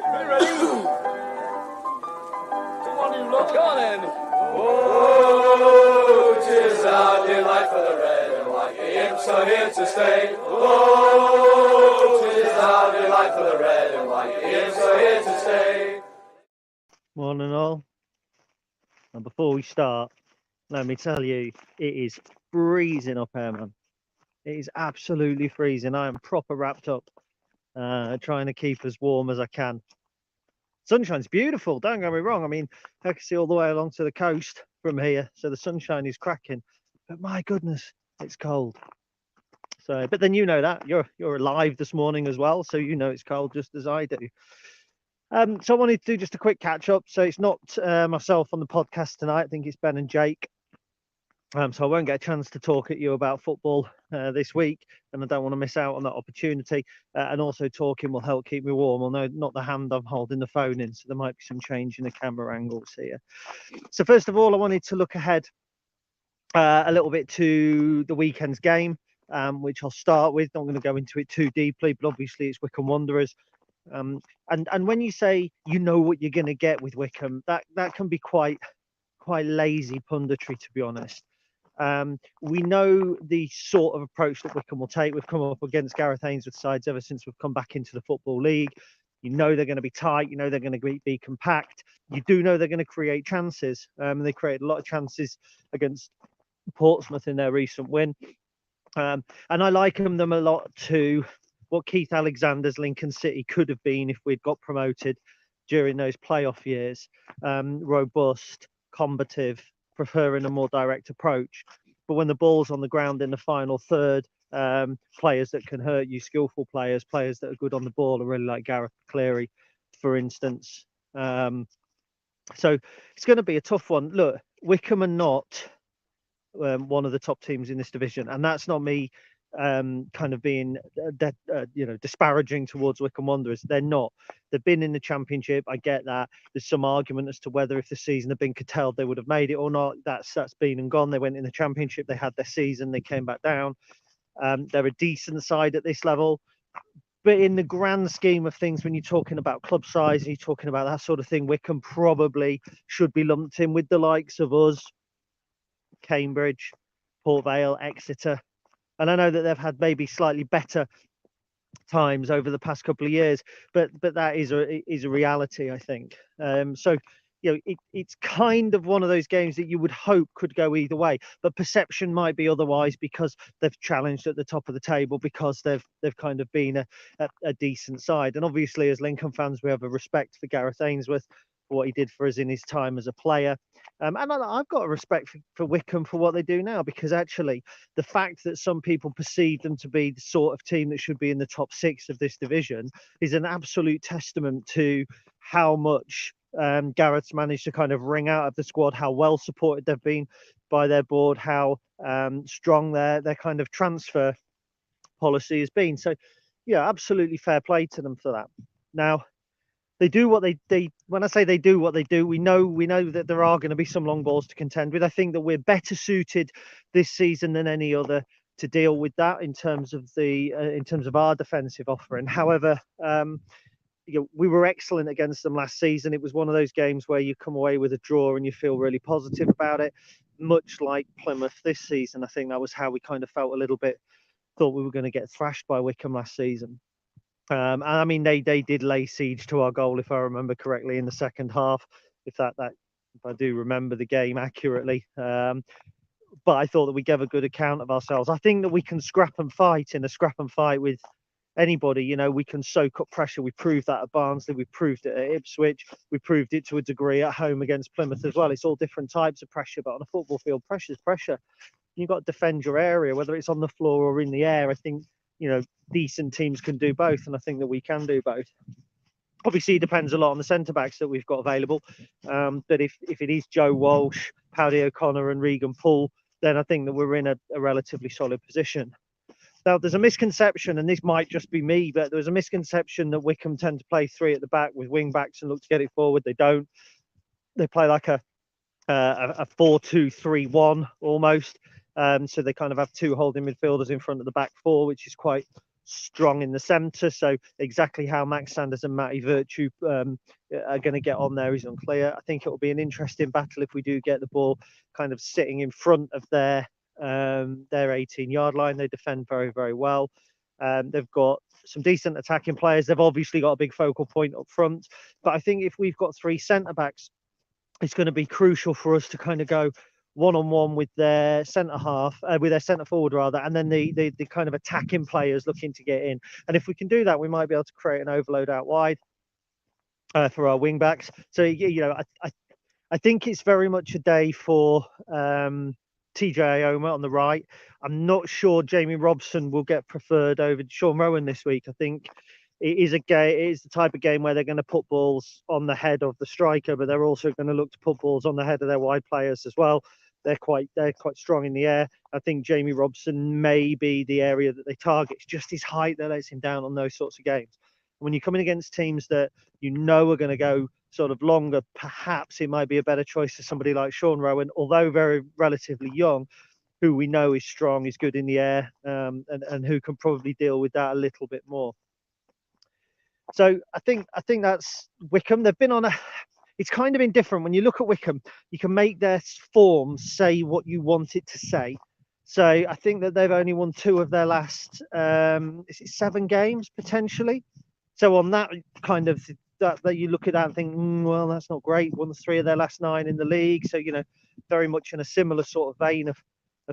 Are you ready? Come on, you lot. Go on then. Oh, 'tis our delight for the red and white. The imps are here to stay. Oh, 'tis our delight for the red and white. The imps are here to stay. Morning all. And before we start, let me tell you, it is freezing up here, man. It is absolutely freezing. I am proper wrapped up, trying to keep as warm as I can. Sunshine's beautiful, don't get me wrong. I mean, I can see all the way along to the coast from here, so the sunshine is cracking. But my goodness, it's cold. So, but then you know that you're alive this morning as well, so you know it's cold just as I do. So I wanted to do just a quick catch up. So it's not myself on the podcast tonight. I think it's Ben and Jake. So I won't get a chance to talk at you about football this week, and I don't want to miss out on that opportunity. And also talking will help keep me warm. Although not the hand I'm holding the phone in, so there might be some change in the camera angles here. So first of all, I wanted to look ahead a little bit to the weekend's game, which I'll start with. Not going to go into it too deeply, but obviously it's Wycombe Wanderers. And when you say you know what you're going to get with Wycombe, that can be quite lazy punditry, to be honest. We know the sort of approach that Wycombe will take. We've come up against Gareth Ainsworth sides ever since we've come back into the Football League. You know they're going to be tight. You know they're going to be compact. You do know they're going to create chances. They created a lot of chances against Portsmouth in their recent win. And I liken them a lot to what Keith Alexander's Lincoln City could have been if we'd got promoted during those playoff years. Robust, combative, preferring a more direct approach. But when the ball's on the ground in the final third, players that can hurt you, skillful players that are good on the ball, are really like Gareth Cleary, for instance. So it's going to be a tough one. Look, Wycombe are not one of the top teams in this division, and that's not me kind of being disparaging towards Wycombe Wanderers. They're not. They've been in the Championship. I get that. There's some argument as to whether if the season had been curtailed they would have made it or not. That's been and gone. They went in the Championship. They had their season. They came back down. They're a decent side at this level. But in the grand scheme of things, when you're talking about club size, you're talking about that sort of thing, Wycombe probably should be lumped in with the likes of us, Cambridge, Port Vale, Exeter. And I know that they've had maybe slightly better times over the past couple of years, but that is a reality, I think. So, you know, it's kind of one of those games that you would hope could go either way, but perception might be otherwise because they've challenged at the top of the table, because they've kind of been a decent side. And obviously, as Lincoln fans, we have a respect for Gareth Ainsworth, for what he did for us in his time as a player. And I've got a respect for Wycombe for what they do now, because actually the fact that some people perceive them to be the sort of team that should be in the top 6 of this division is an absolute testament to how much Gareth's managed to kind of wring out of the squad, how well supported they've been by their board, how strong their kind of transfer policy has been. So yeah, absolutely fair play to them for that. Now, they do what they when I say they do what they do, we know that there are going to be some long balls to contend with. I think that we're better suited this season than any other to deal with that in terms of our defensive offering. However, we were excellent against them last season. It was one of those games where you come away with a draw and you feel really positive about it, much like Plymouth this season. I think that was how we kind of felt a little bit, thought we were going to get thrashed by Wycombe last season. And I mean, they did lay siege to our goal, if I remember correctly, in the second half, if I do remember the game accurately. But I thought that we gave a good account of ourselves. I think that we can scrap and fight with anybody. You know, we can soak up pressure. We proved that at Barnsley. We proved it at Ipswich. We proved it to a degree at home against Plymouth as well. It's all different types of pressure, but on a football field, pressure's pressure. You've got to defend your area, whether it's on the floor or in the air. I think, decent teams can do both, and I think that we can do both. Obviously, it depends a lot on the centre backs that we've got available. But if it is Joe Walsh, Paddy O'Connor, and Regan Poole, then I think that we're in a relatively solid position. Now, there's a misconception, and this might just be me, but there's a misconception that Wycombe tend to play 3 at the back with wing backs and look to get it forward. They don't. They play like a 4-2-3-1 almost. So they kind of have 2 holding midfielders in front of the back 4, which is quite strong in the centre. So exactly how Max Sanders and Matty Virtue are going to get on there is unclear. I think it will be an interesting battle if we do get the ball kind of sitting in front of their 18-yard line. They defend very, very well. They've got some decent attacking players. They've obviously got a big focal point up front. But I think if we've got 3 centre-backs, it's going to be crucial for us to kind of go one-on-one with their centre-half, with their centre-forward rather, and then the kind of attacking players looking to get in. And if we can do that, we might be able to create an overload out wide for our wing-backs. So, you know, I think it's very much a day for TJ Ioma on the right. I'm not sure Jamie Robson will get preferred over Sean Rowan this week. I think it is the type of game where they're going to put balls on the head of the striker, but they're also going to look to put balls on the head of their wide players as well. They're quite strong in the air. I think Jamie Robson may be the area that they target. It's just his height that lets him down on those sorts of games. When you're coming against teams that you know are going to go sort of longer, perhaps it might be a better choice for somebody like Sean Rowan, although very relatively young, who we know is strong, is good in the air, and who can probably deal with that a little bit more. So I think that's Wycombe. They've been on it's kind of indifferent. When you look at Wycombe, you can make their form say what you want it to say. So I think that they've only won 2 of their last 7 games potentially. So on that kind of that you look at that and think, well, that's not great. Won 3 of their last 9 in the league. So, you know, very much in a similar sort of vein of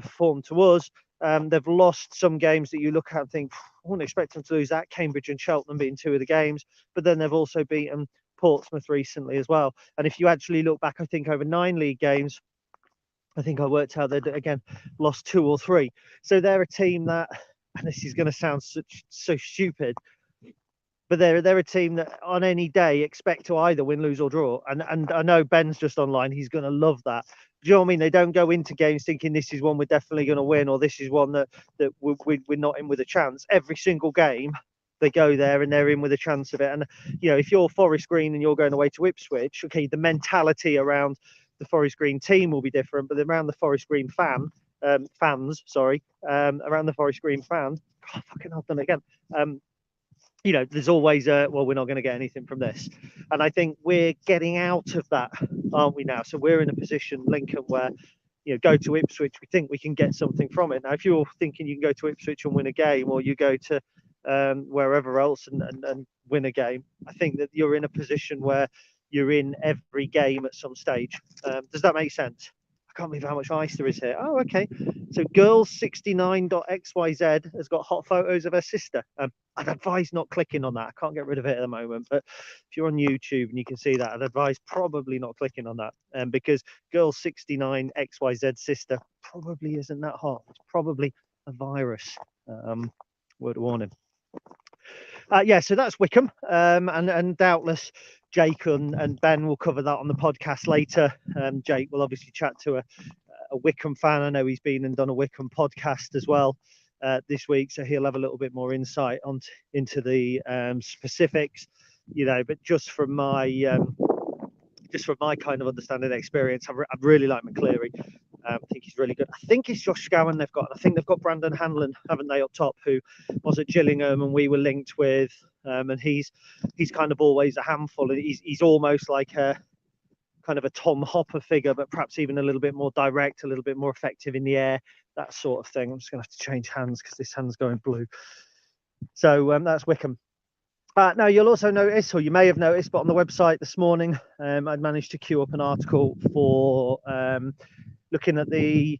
form to us. They've lost some games that you look at and think, I wouldn't expect them to lose that. Cambridge and Cheltenham being 2 of the games, but then they've also beaten Portsmouth recently as well. And if you actually look back, I think over 9 league games, I think I worked out that again lost 2 or 3. So they're a team that, and this is going to sound so stupid, but they're a team that on any day expect to either win, lose or draw. And I know Ben's just online. He's going to love that. Do you know what I mean? They don't go into games thinking this is one we're definitely going to win, or this is one that we're not in with a chance. Every single game, they go there and they're in with a chance of it. And, you know, if you're Forest Green and you're going away to Ipswich, okay, the mentality around the Forest Green team will be different, but around the Forest Green fans, around the Forest Green fans, God, fucking I've done it again. You know, there's always well, we're not going to get anything from this. And I think we're getting out of that, aren't we now? So we're in a position, Lincoln, where, you know, go to Ipswich, we think we can get something from it. Now, if you're thinking you can go to Ipswich and win a game, or you go to wherever else and win a game, I think that you're in a position where you're in every game at some stage. Does that make sense? I can't believe how much ice there is here. Oh, okay. So girls69.xyz has got hot photos of her sister. I'd advise not clicking on that. I can't get rid of it at the moment. But if you're on YouTube and you can see that, I'd advise probably not clicking on that. Because girls69.xyz sister probably isn't that hot. It's probably a virus. Word of warning. Yeah, so that's Wycombe, and doubtless Jake and Ben will cover that on the podcast later. Jake will obviously chat to a Wycombe fan. I know he's been and done a Wycombe podcast as well this week, so he'll have a little bit more insight into the specifics, you know. But just from my kind of understanding and experience, I really like McCleary. I think he's really good. I think it's Josh Scowen they've got. I think they've got Brandon Hanlon, haven't they, up top, who was at Gillingham and we were linked with. And he's kind of always a handful. He's almost like a kind of a Tom Hopper figure, but perhaps even a little bit more direct, a little bit more effective in the air, that sort of thing. I'm just going to have to change hands because this hand's going blue. So that's Wycombe. Now, you'll also notice, or you may have noticed, but on the website this morning, I'd managed to queue up an article for looking at the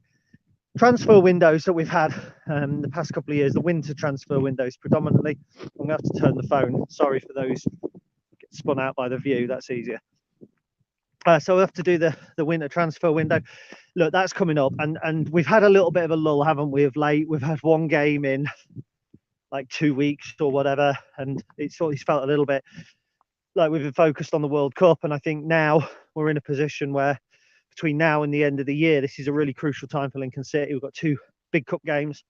transfer windows that we've had the past couple of years, the winter transfer windows predominantly. I'm going to have to turn the phone. Sorry for those who get spun out by the view. That's easier. So we'll have to do the winter transfer window. Look, that's coming up, and we've had a little bit of a lull, haven't we, of late? We've had one game in like 2 weeks or whatever, and it's always felt a little bit like we've been focused on the World Cup. And I think now we're in a position where between now and the end of the year, this is a really crucial time for Lincoln City. We've got 2 big cup games,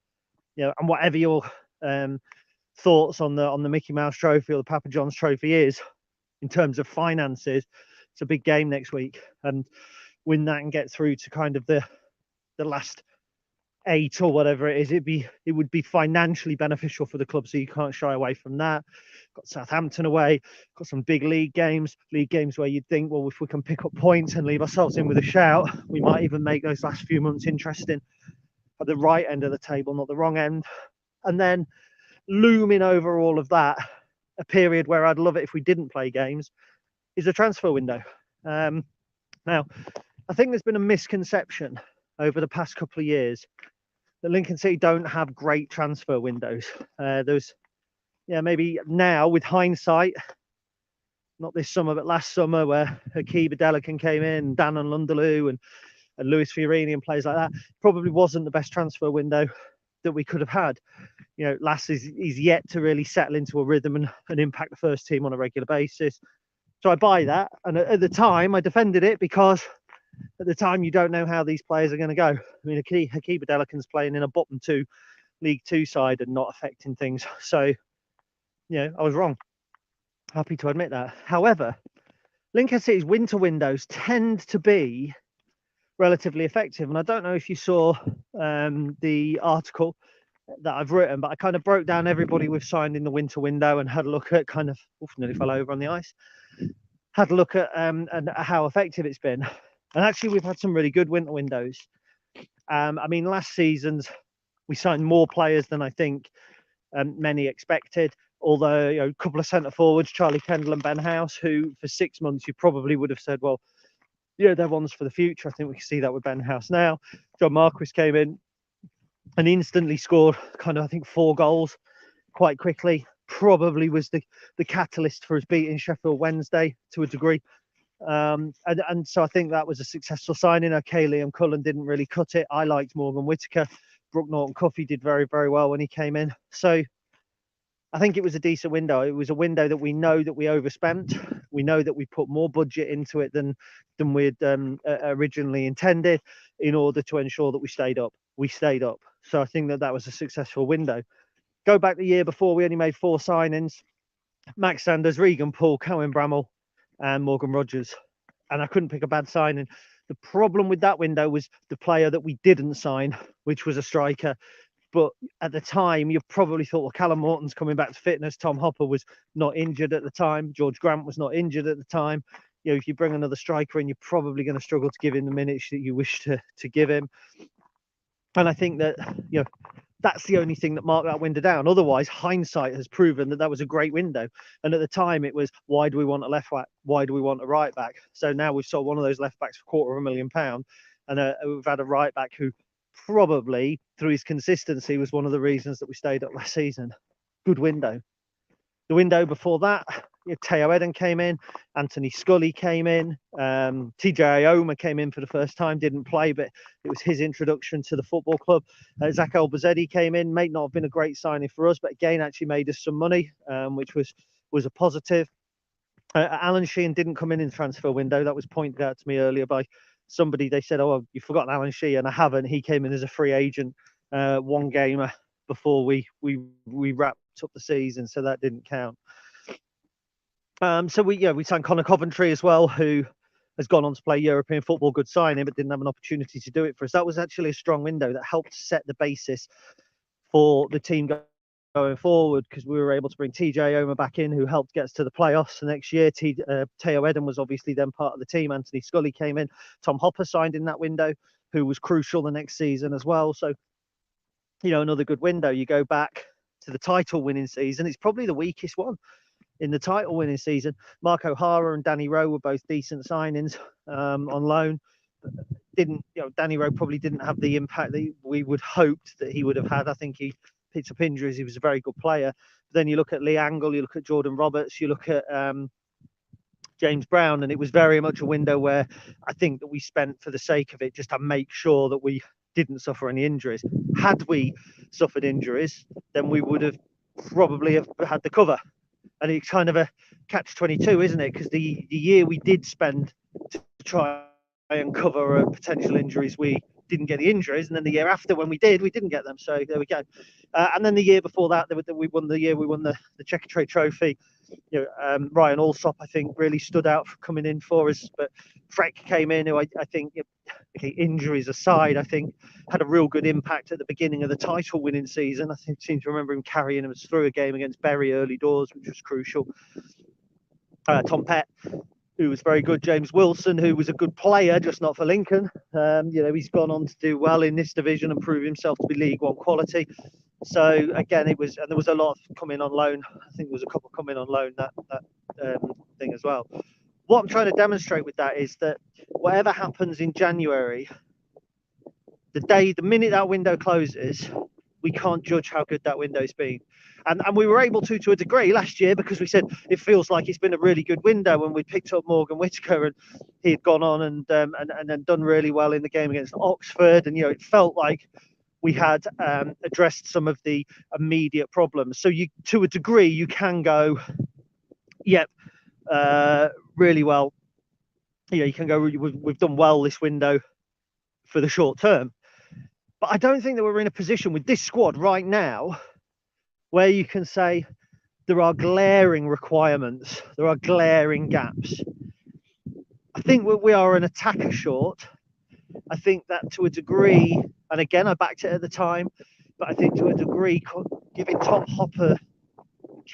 you know, and whatever your thoughts on the Mickey Mouse Trophy or the Papa John's Trophy is in terms of finances, it's a big game next week, and win that and get through to kind of the last 8 or whatever it is, it would be financially beneficial for the club, so you can't shy away from that. Got Southampton away, got some big league games where you'd think, well, if we can pick up points and leave ourselves in with a shout, we might even make those last few months interesting at the right end of the table, not the wrong end. And then looming over all of that, a period where I'd love it if we didn't play games, is the transfer window. Now, I think there's been a misconception over the past couple of years that Lincoln City don't have great transfer windows. Maybe now with hindsight, not this summer, but last summer, where Akiba Delican came in, Dan and Lunderloo and Luis Fiorini and players like that, probably wasn't the best transfer window that we could have had. Lass is yet to really settle into a rhythm and impact the first team on a regular basis. So I buy that. And at the time, I defended it because at the time, you don't know how these players are going to go. I mean, Akiba Delican's playing in a bottom 2 League 2 side and not affecting things. So, I was wrong. Happy to admit that. However, Lincoln City's winter windows tend to be relatively effective. And I don't know if you saw the article that I've written, but I kind of broke down everybody we've signed in the winter window and had a look at nearly fell over on the ice. Had a look at and how effective it's been. And actually, we've had some really good winter windows. I mean, last season's we signed more players than I think many expected. Although a couple of centre forwards, Charlie Kendall and Ben House, who for 6 months you probably would have said, well, they're ones for the future. I think we can see that with Ben House now. John Marquis came in and instantly scored I think 4 goals quite quickly. Probably was the catalyst for us beating Sheffield Wednesday to a degree. And so I think that was a successful signing. Okay, Liam Cullen didn't really cut it. I liked Morgan Whittaker. Brooke Norton-Cuffy did very, very well when he came in. So I think it was a decent window. It was a window that we know that we overspent. We know that we put more budget into it than we'd originally intended in order to ensure that we stayed up. We stayed up. So I think that was a successful window. Go back the year before, we only made 4 signings. Max Sanders, Regan Poole, Cohen Bramall and Morgan Rogers. And I couldn't pick a bad signing. The problem with that window was the player that we didn't sign, which was a striker. But at the time, you probably thought, well, Callum Morton's coming back to fitness. Tom Hopper was not injured at the time. George Grant was not injured at the time. If you bring another striker in, you're probably going to struggle to give him the minutes that you wish to give him. And I think that, that's the only thing that marked that window down. Otherwise, hindsight has proven that was a great window. And at the time, it was, why do we want a left back? Why do we want a right back? So now we've sold one of those left backs for £250,000. And we've had a right back who probably, through his consistency, was one of the reasons that we stayed up last season. Good window. The window before that, Teo Eden came in, Anthony Scully came in, TJ Ioma came in for the first time, didn't play, but it was his introduction to the football club. Zach Elbazetti came in, may not have been a great signing for us, but again, actually made us some money, which was a positive. Alan Sheehan didn't come in the transfer window. That was pointed out to me earlier by somebody. They said, oh, you've forgotten Alan Sheehan. I haven't. He came in as a free agent, one gamer before we wrapped up the season, so that didn't count. So we signed Connor Coventry as well, who has gone on to play European football. Good signing, but didn't have an opportunity to do it for us. That was actually a strong window that helped set the basis for the team going forward, because we were able to bring TJ Ioma back in, who helped get us to the playoffs the next year. Teo Eden was obviously then part of the team. Anthony Scully came in. Tom Hopper signed in that window, who was crucial the next season as well. So, another good window. You go back to the title winning season, it's probably the weakest one in the title winning season. Mark O'Hara and Danny Rowe were both decent signings on loan. Danny Rowe probably didn't have the impact that we would hoped that he would have had. I think he picked up injuries. He was a very good player. But then you look at Lee Angle, you look at Jordan Roberts, you look at James Brown, and it was very much a window where I think that we spent for the sake of it, just to make sure that we didn't suffer any injuries. Had we suffered injuries, then we would have probably have had the cover. And it's kind of a catch-22, isn't it? Because the year we did spend to try and cover potential injuries, we didn't get the injuries, and then the year after when we did, we didn't get them. So there we go. And then the year before that, we won the Checkatrade Trophy. Ryan Alsop, I think, really stood out for coming in for us. But Freck came in, who I think, okay, injuries aside, I think had a real good impact at the beginning of the title-winning season. I seem to remember him carrying us through a game against Bury early doors, which was crucial. Tom Pett, who was very good. James Wilson, who was a good player, just not for Lincoln. He's gone on to do well in this division and prove himself to be League One quality. So again, there was a lot of coming on loan. I think there was a couple coming on loan that thing as well. What I'm trying to demonstrate with that is that whatever happens in January, the minute that window closes, we can't judge how good that window's been. And we were able to a degree last year, because we said it feels like it's been a really good window when we picked up Morgan Whitaker, and he had gone on and then done really well in the game against Oxford, and it felt like we had addressed some of the immediate problems. So to a degree, you can go, yep, really well. You can go, we've done well this window for the short term. But I don't think that we're in a position with this squad right now where you can say there are glaring requirements, there are glaring gaps. I think we are an attacker short. I think that to a degree, and again, I backed it at the time, but I think to a degree, giving Tom Hopper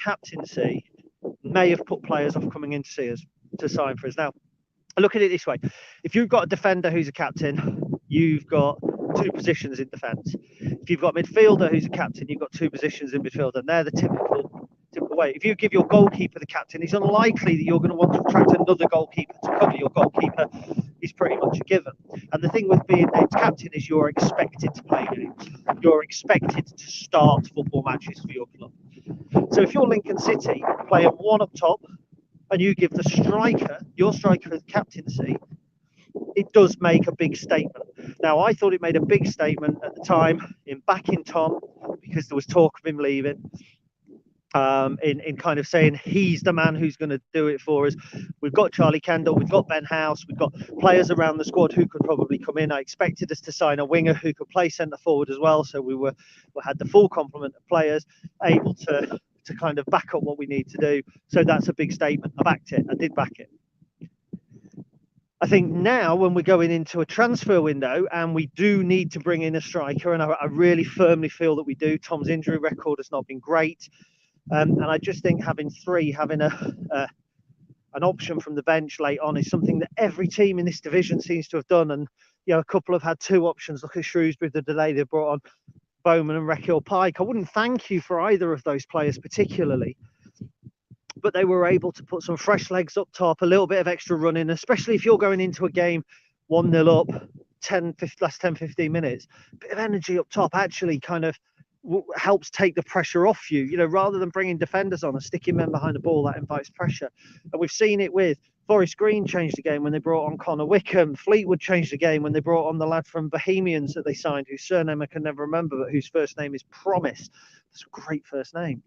captaincy may have put players off coming in to see us, to sign for us. Now, I look at it this way. If you've got a defender who's a captain, you've got two positions in defence. If you've got a midfielder who's a captain, you've got two positions in midfield, and they're the typical way. If you give your goalkeeper the captain, it's unlikely that you're going to want to attract another goalkeeper to cover your goalkeeper. Is pretty much a given. And the thing with being named captain is you're expected to play games. You're expected to start football matches for your club. So if you're Lincoln City playing one up top, and you give your striker the captaincy, it does make a big statement. Now, I thought it made a big statement at the time in backing Tom, because there was talk of him leaving, in kind of saying he's the man who's going to do it for us. We've got Charlie Kendall, we've got Ben House, we've got players around the squad who could probably come in. I expected us to sign a winger who could play centre forward as well, so we had the full complement of players able to kind of back up what we need to do. So that's a big statement. I backed it. I did back it. I think now when we're going into a transfer window and we do need to bring in a striker, and I really firmly feel that we do. Tom's injury record has not been great. And I just think having an option from the bench late on is something that every team in this division seems to have done. And a couple have had two options. Look at Shrewsbury, the delay they brought on Bowman and Rekiel Pike. I wouldn't thank you for either of those players particularly, but they were able to put some fresh legs up top, a little bit of extra running, especially if you're going into a game 1-0 up, last 10-15 minutes. A bit of energy up top actually kind of helps take the pressure off you, rather than bringing defenders on and sticking men behind the ball. That invites pressure, and we've seen it with Forest Green changed the game when they brought on Connor Wickham. Fleetwood changed the game when they brought on the lad from Bohemians that they signed, whose surname I can never remember, but whose first name is Promise. That's a great first name.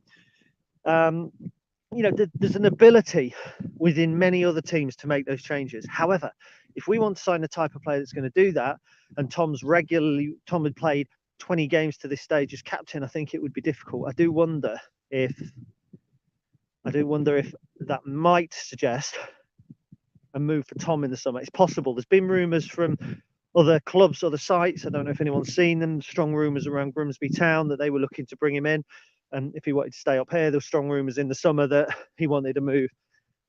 There's an ability within many other teams to make those changes. However, if we want to sign the type of player that's going to do that, and Tom had played 20 games to this stage as captain, I think it would be difficult. I do wonder if that might suggest a move for Tom in the summer. It's possible. There's been rumours from other clubs, other sites. I don't know if anyone's seen them. Strong rumours around Grimsby Town that they were looking to bring him in. And if he wanted to stay up here, there were strong rumours in the summer that he wanted to move,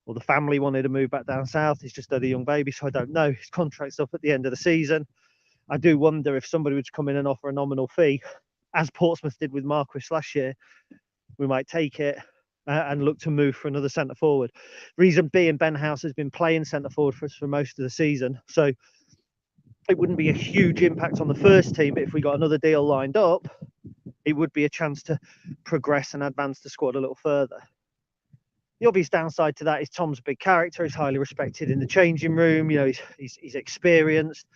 or the family wanted to move back down south. He's just had a young baby, so I don't know. His contract's up at the end of the season. I do wonder if somebody would come in and offer a nominal fee, as Portsmouth did with Marquis last year, we might take it and look to move for another centre forward. Reason being, Ben House has been playing centre forward for us for most of the season, so it wouldn't be a huge impact on the first team, but if we got another deal lined up, it would be a chance to progress and advance the squad a little further. The obvious downside to that is Tom's a big character. He's highly respected in the changing room. He's experienced.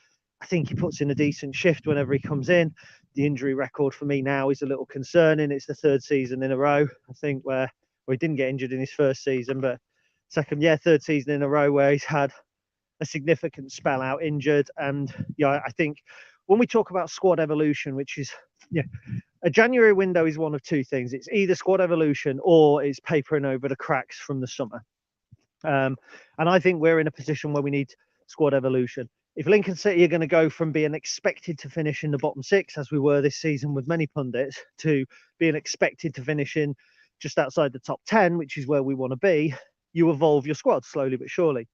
I think he puts in a decent shift whenever he comes in. The injury record for me now is a little concerning. It's the third season in a row, I think, where he didn't get injured in his first season, but third season in a row where he's had a significant spell out injured. And I think when we talk about squad evolution, which is, yeah, a January window is one of two things. It's either squad evolution or it's papering over the cracks from the summer. And I think we're in a position where we need squad evolution. If Lincoln City are going to go from being expected to finish in the bottom six, as we were this season with many pundits, to being expected to finish in just outside the top 10, which is where we want to be, you evolve your squad slowly but surely.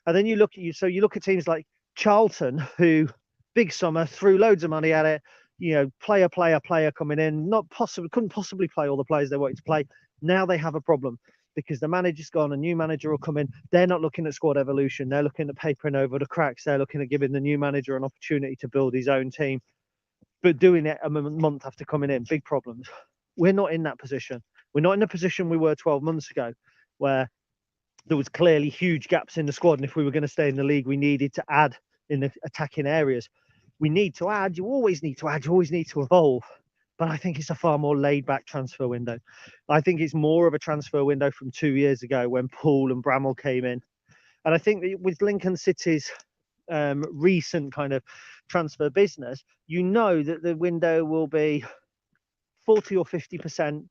And then you look at teams like Charlton, who big summer, threw loads of money at it, player coming in, couldn't possibly play all the players they wanted to play. Now they have a problem because the manager's gone, a new manager will come in. They're not looking at squad evolution. They're looking at papering over the cracks. They're looking at giving the new manager an opportunity to build his own team, but doing it a month after coming in. Big problems. We're not in that position. We're not in the position we were 12 months ago, where there was clearly huge gaps in the squad. And if we were going to stay in the league, we needed to add in the attacking areas. We need to add. You always need to add. You always need to evolve. But I think it's a far more laid-back transfer window. I think it's more of a transfer window from 2 years ago when Poole and Bramall came in. And I think that with Lincoln City's recent kind of transfer business, that the window will be 40 or 50%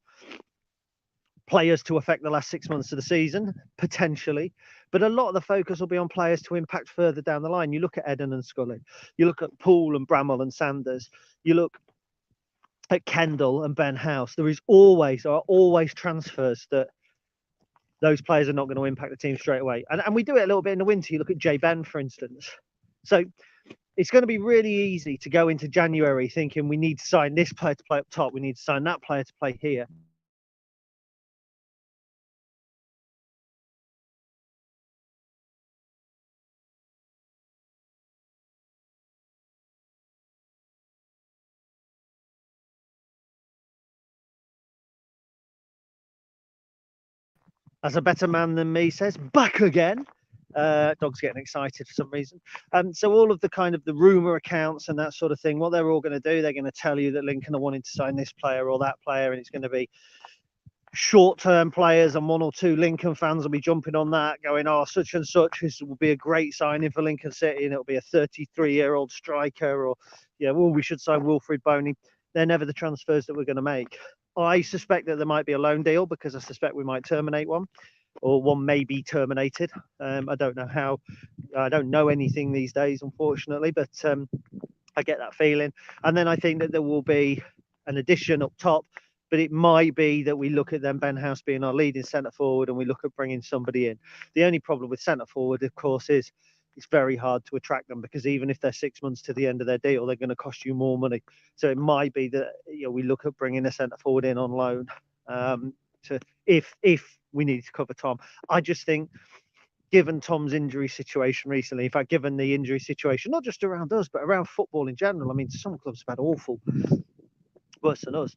players to affect the last 6 months of the season, potentially. But a lot of the focus will be on players to impact further down the line. You look at Eden and Scully. You look at Poole and Bramall and Sanders. You look at Kendall and Ben House. There are always transfers that those players are not going to impact the team straight away. And we do it a little bit in the winter. You look at Jay Ben, for instance. So it's going to be really easy to go into January thinking we need to sign this player to play up top. We need to sign that player to play here. As a better man than me says, back again. Dog's getting excited for some reason. So all of the kind of the rumour accounts and that sort of thing, what they're all going to do, they're going to tell you that Lincoln are wanting to sign this player or that player, and it's going to be short-term players, and one or two Lincoln fans will be jumping on that, going, oh, such and such, this will be a great signing for Lincoln City, and it'll be a 33-year-old striker, or, we should sign Wilfred Boney. They're never the transfers that we're going to make. I suspect that there might be a loan deal because I suspect we might terminate one, or one may be terminated. I don't know how. I don't know anything these days, unfortunately, but I get that feeling. And then I think that there will be an addition up top, but it might be that we look at Ben House being our leading centre forward and we look at bringing somebody in. The only problem with centre forward, of course, is it's very hard to attract them because even if they're 6 months to the end of their deal, they're going to cost you more money. So it might be that we look at bringing a centre forward in on loan if we need to cover Tom. I just think, given Tom's injury situation recently, in fact, given the injury situation not just around us but around football in general, I mean, some clubs have had awful, worse than us.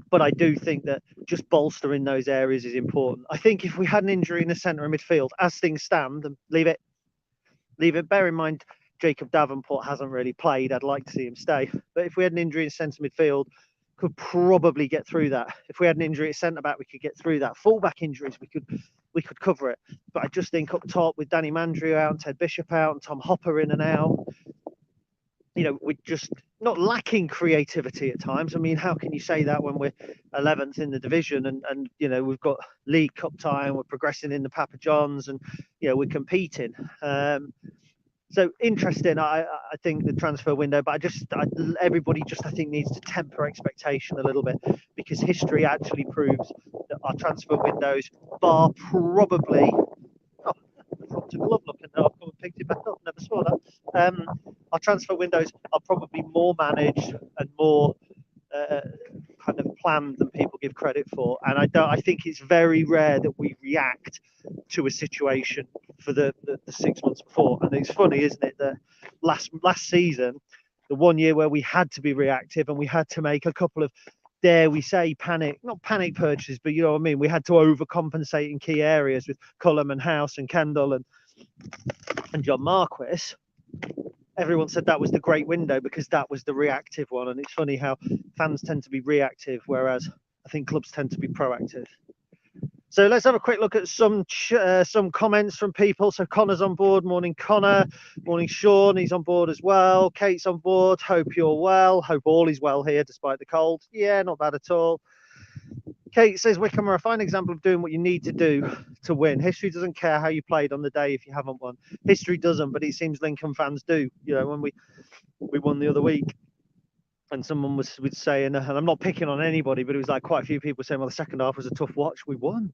But I do think that just bolstering those areas is important. I think if we had an injury in the centre of midfield, as things stand, and leave it. Bear in mind, Jacob Davenport hasn't really played. I'd like to see him stay. But if we had an injury in centre midfield, could probably get through that. If we had an injury at centre back, we could get through that. Fullback injuries, we could cover it. But I just think up top with Danny Mandrew out and Ted Bishop out and Tom Hopper in and out, we're just not lacking creativity at times. I mean, how can you say that when we're 11th in the division and we've got League Cup time, we're progressing in the Papa Johns, and we're competing. So interesting. I think the transfer window, but everybody I think needs to temper expectation a little bit, because history actually proves that our transfer windows, bar probably. Dropped a glove looking. I've come and picked it back up. Never saw that. Our transfer windows are probably more managed and more kind of planned than people give credit for. And I think it's very rare that we react to a situation for the 6 months before. And it's funny, isn't it, that last season, the 1 year where we had to be reactive and we had to make a couple of, dare we say, not panic purchases, but you know what I mean, we had to overcompensate in key areas with Cullum and House and Kendall and John Marquis. Everyone said that was the great window because that was the reactive one. And it's funny how fans tend to be reactive, whereas I think clubs tend to be proactive. So let's have a quick look at some comments from people. So Connor's on board. Morning, Connor. Morning, Sean. He's on board as well. Kate's on board. Hope you're well. Hope all is well here despite the cold. Yeah, not bad at all. Kate says Wycombe are a fine example of doing what you need to do to win. History doesn't care how you played on the day if you haven't won. History doesn't, but it seems Lincoln fans do. You know, when we won the other week, and someone was saying, and I'm not picking on anybody, but it was like quite a few people saying, well, the second half was a tough watch. We won.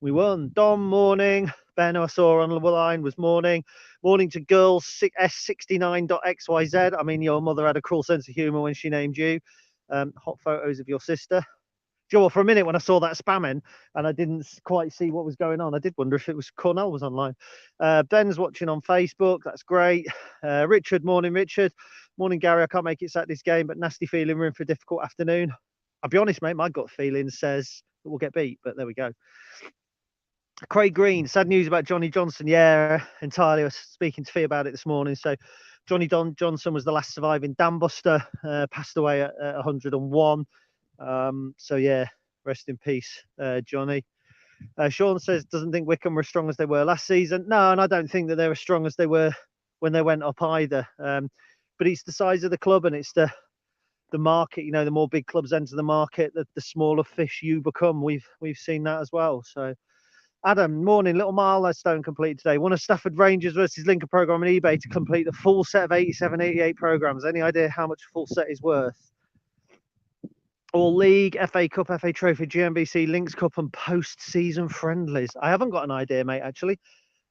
We won. Dom, morning. Ben, who I saw on the line, was morning. Morning to girls, S69.xyz. I mean, your mother had a cruel sense of humour when she named you. Hot photos of your sister. Do you know what, for a minute when I saw that spamming and I didn't quite see what was going on, I did wonder if it was Cornell was online. Ben's watching on Facebook. That's great. Richard, morning, Richard. Morning, Gary. I can't make it Saturday's game, but nasty feeling we're in for a difficult afternoon. I'll be honest, mate, my gut feeling says that we'll get beat, but there we go. Craig Green, sad news about Johnny Johnson. Yeah, entirely. I was speaking to Fee about it this morning. So Johnny Johnson was the last surviving dam buster, passed away at 101. So yeah, rest in peace, Johnny. Sean says doesn't think Wycombe were as strong as they were last season. No, and I don't think that they're as strong as they were when they went up either. But it's the size of the club and it's the market. You know, the more big clubs enter the market, the smaller fish you become. We've seen that as well. So Adam, morning. Little milestone complete today. One of Stafford Rangers versus Lincoln program on eBay to complete the full set of 87, 88 programs. Any idea how much a full set is worth? All League, FA Cup, FA Trophy, GMBC, Links Cup, and post-season friendlies. I haven't got an idea, mate. Actually,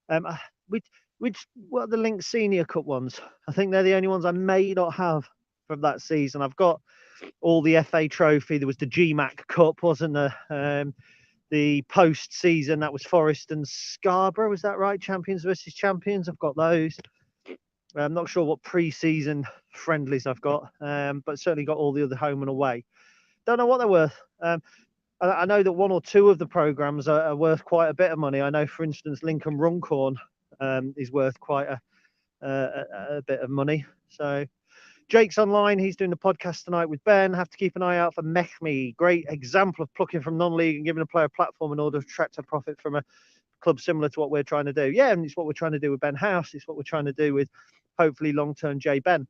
what are the Links Senior Cup ones? I think they're the only ones I may not have from that season. I've got all the FA Trophy. There was the GMAC Cup, wasn't there? The post-season, that was Forest and Scarborough. Was that right? Champions versus champions. I've got those. I'm not sure what pre-season friendlies I've got, but certainly got all the other home and away. Don't know what they're worth. I know that one or two of the programs are worth quite a bit of money. I know, for instance, Lincoln Runcorn is worth quite a bit of money. So Jake's online. He's doing the podcast tonight with Ben. Have to keep an eye out for Mechmi. Great example of plucking from non-league and giving a player a platform in order to attract a profit from a club similar to what we're trying to do. Yeah, and it's what we're trying to do with Ben House. It's what we're trying to do with hopefully long-term J Ben.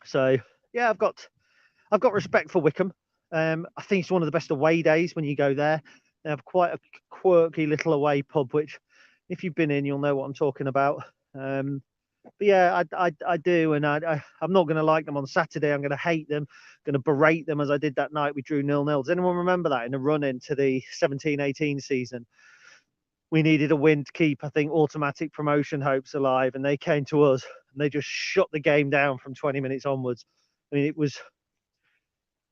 So yeah, I've got respect for Wycombe. I think it's one of the best away days when you go there. They have quite a quirky little away pub, which if you've been in, you'll know what I'm talking about. But yeah, I do, and I'm not going to like them on Saturday. I'm going to hate them, going to berate them as I did that night we drew 0-0. Does anyone remember that in the run into the 17-18 season? We needed a win to keep, I think, automatic promotion hopes alive, and they came to us and they just shut the game down from 20 minutes onwards. I mean,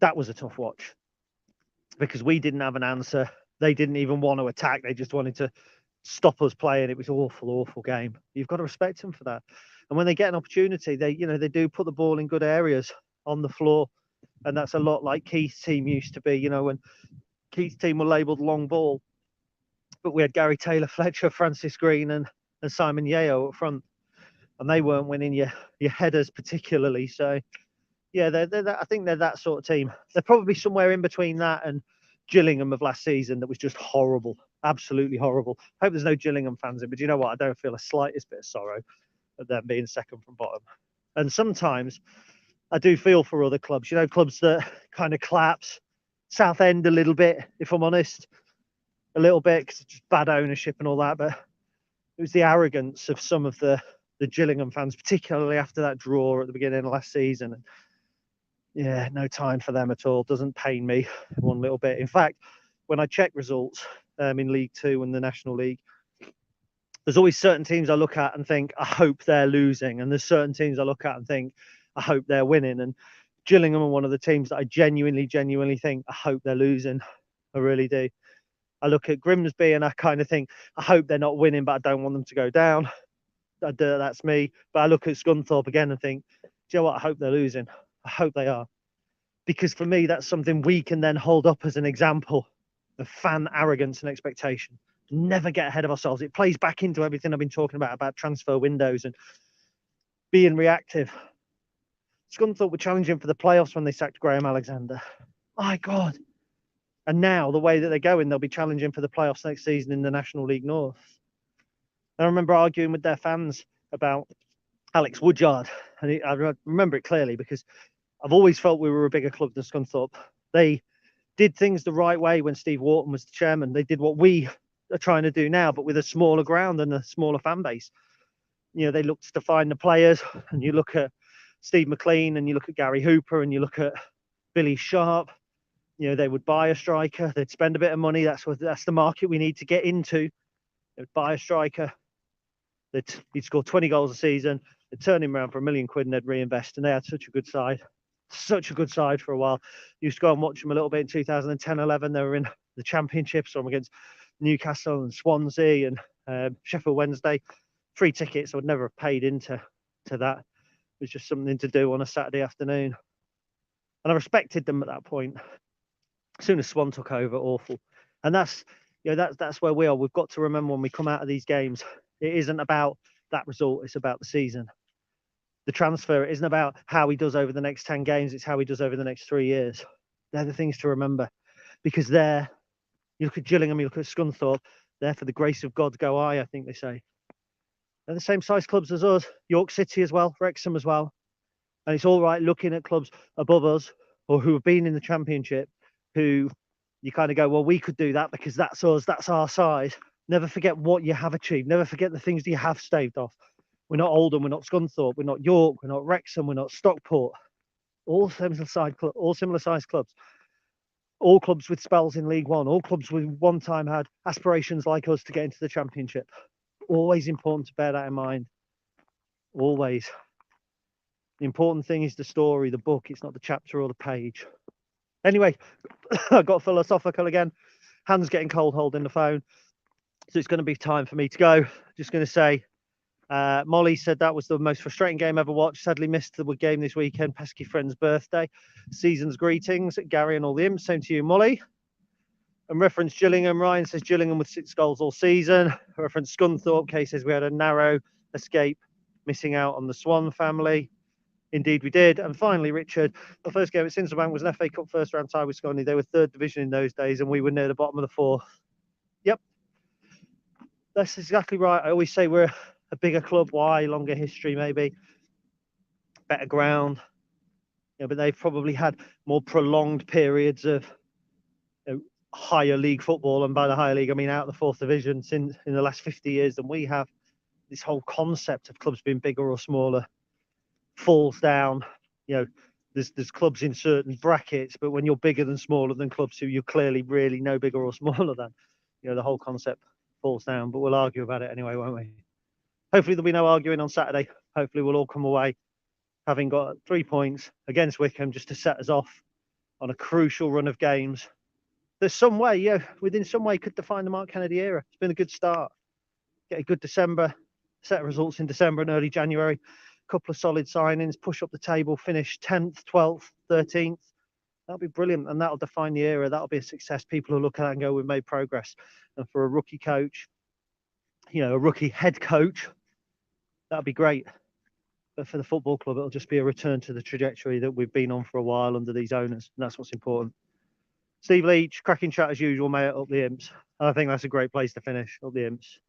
that was a tough watch because we didn't have an answer. They didn't even want to attack. They just wanted to stop us playing. It was an awful game. You've got to respect them for that. And when they get an opportunity, they do put the ball in good areas on the floor. And that's a lot like Keith's team used to be, when Keith's team were labelled long ball. But we had Gary Taylor, Fletcher, Francis Green and Simon Yeo up front. And they weren't winning your headers particularly. So yeah, I think they're that sort of team. They're probably somewhere in between that and Gillingham of last season that was just horrible, absolutely horrible. Hope there's no Gillingham fans in, but you know what? I don't feel a slightest bit of sorrow at them being second from bottom. And sometimes I do feel for other clubs, clubs that kind of collapse. Southend a little bit, if I'm honest, a little bit because it's just bad ownership and all that. But it was the arrogance of some of the Gillingham fans, particularly after that draw at the beginning of last season. Yeah, no time for them at all. Doesn't pain me one little bit. In fact, when I check results in League Two and the National League, there's always certain teams I look at and think, I hope they're losing. And there's certain teams I look at and think, I hope they're winning. And Gillingham are one of the teams that I genuinely think, I hope they're losing. I really do. I look at Grimsby and I kind of think, I hope they're not winning, but I don't want them to go down. That's me. But I look at Scunthorpe again and think, do you know what? I hope they're losing. I hope they are. Because for me, that's something we can then hold up as an example of fan arrogance and expectation. Never get ahead of ourselves. It plays back into everything I've been talking about transfer windows and being reactive. Scunthorpe were challenging for the playoffs when they sacked Graham Alexander. My God. And now the way that they're going, they'll be challenging for the playoffs next season in the National League North. And I remember arguing with their fans about Alex Woodyard, and I remember it clearly because I've always felt we were a bigger club than Scunthorpe. They did things the right way when Steve Wharton was the chairman. They did what we are trying to do now, but with a smaller ground and a smaller fan base. You know, they looked to find the players, and you look at Steve McLean, and you look at Gary Hooper, and you look at Billy Sharp. You know, they would buy a striker, they'd spend a bit of money. That's the market we need to get into. They'd buy a striker, he'd score 20 goals a season, they'd turn him around for £1 million and they'd reinvest. And they had such a good side for a while. Used to go and watch them a little bit in 2010, 11. They were in the Championship, so I'm against Newcastle and Swansea and Sheffield Wednesday. Free tickets. I would never have paid into that. It was just something to do on a Saturday afternoon. And I respected them at that point. As soon as Swan took over, awful. And that's where we are. We've got to remember when we come out of these games, it isn't about that result, it's about the season. The transfer, it isn't about how he does over the next 10 games, it's how he does over the next 3 years. They're the things to remember. Because you look at Gillingham, you look at Scunthorpe, there for the grace of God go I think they say. They're the same size clubs as us, York City as well, Wrexham as well. And it's all right looking at clubs above us or who have been in the Championship, who you kind of go, well, we could do that because that's us, that's our size. Never forget what you have achieved. Never forget the things that you have staved off. We're not Oldham, we're not Scunthorpe, we're not York, we're not Wrexham, we're not Stockport. All similar sized clubs. All clubs with spells in League One. All clubs with one time had aspirations like us to get into the Championship. Always important to bear that in mind. Always. The important thing is the story, the book. It's not the chapter or the page. Anyway, I got philosophical again. Hands getting cold holding the phone. So it's going to be time for me to go. Just going to say, Molly said that was the most frustrating game ever watched. Sadly missed the game this weekend. Pesky friend's birthday. Season's greetings. Gary and all the imps. Same to you, Molly. And reference Gillingham. Ryan says Gillingham with 6 goals all season. Reference Scunthorpe. Kay says we had a narrow escape, missing out on the Swan family. Indeed, we did. And finally, Richard, the first game at Sinsel was an FA Cup first round tie with Scotland. They were 3rd division in those days, and we were near the bottom of the 4th. Yep, that's exactly right. I always say we're a bigger club. Why? Longer history, maybe. Better ground. Yeah, but they've probably had more prolonged periods of higher league football. And by the higher league, I mean out of the 4th division in the last 50 years than we have. This whole concept of clubs being bigger or smaller falls down. You know, there's clubs in certain brackets, but when you're bigger than smaller than clubs who you're clearly really no bigger or smaller than, you know, the whole concept falls down. But we'll argue about it anyway, won't we? Hopefully there'll be no arguing on Saturday. Hopefully we'll all come away having got 3 points against Wycombe just to set us off on a crucial run of games. There's some way, yeah, within some way could define the Mark Kennedy era. It's been a good start. Get a good December, set of results in December and early January. Couple of solid signings, push up the table, finish 10th, 12th, 13th. That'll be brilliant, and that'll define the era. That'll be a success. People will look at it and go, we've made progress. And for a rookie coach, you know, a rookie head coach, that'll be great. But for the football club, it'll just be a return to the trajectory that we've been on for a while under these owners, and that's what's important. Steve Leach, cracking chat as usual, mate, up the imps. And I think that's a great place to finish, up the imps.